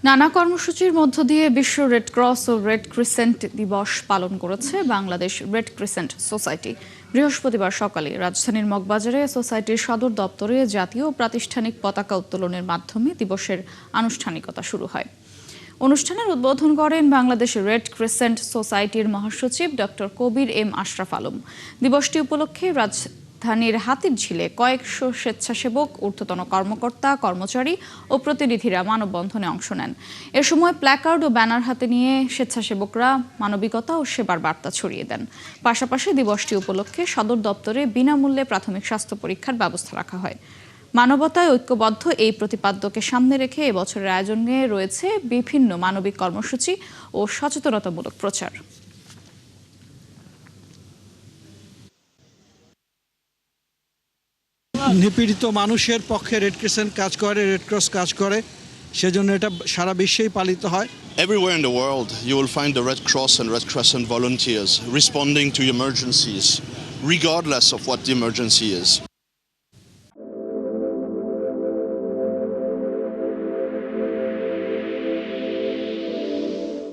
নানা কর্মসূচির মধ্য দিয়ে বিশ্ব রেড ক্রস ও রেড ক্রিসেন্ট দিবস পালন করেছে বাংলাদেশ রেড ক্রিসেন্ট সোসাইটি। বৃহস্পতিবার সকালে রাজধানীর মগবাজারে সোসাইটির সদর দপ্তরে জাতীয় ও প্রাতিষ্ঠানিক পতাকা উত্তোলনের মাধ্যমে দিবসের আনুষ্ঠানিকতা শুরু হয়। অনুষ্ঠানের উদ্বোধন করেন বাংলাদেশ রেড ক্রিসেন্ট সোসাইটির মহাসচিব ডক্টর কবির এম আশরাফ আলম। দিবসটি উপলক্ষে রাজধানীর হাতিরঝিলে কয়েকশো স্বেচ্ছাসেবক, ঊর্ধ্বতন কর্মকর্তা, কর্মচারী ও প্রতিনিধিরা মানববন্ধনে অংশ নেন। এ সময় প্ল্যাকার্ড ও ব্যানার হাতে নিয়ে স্বেচ্ছাসেবকরা মানবিকতা ও সেবার বার্তা ছড়িয়ে দেন। পাশাপাশি দিবসটি উপলক্ষে সদর দপ্তরে বিনামূল্যে প্রাথমিক স্বাস্থ্য পরীক্ষার ব্যবস্থা রাখা হয়। মানবতায় ঐক্যবদ্ধ এই প্রতিপাদ্যকে সামনে রেখে এবছরের আয়োজনে রয়েছে বিভিন্ন মানবিক কর্মসূচি ও সচেতনতামূলক প্রচার। নিপীড়িত মানুষের পক্ষে রেড ক্রিসেন্ট কাজ করে, রেড ক্রস কাজ করে, সেজন্য এটা সারা বিশ্বেই পালিত হয়। Everywhere in the world, you will find the Red Cross and Red Crescent volunteers responding to emergencies, regardless of what the emergency is.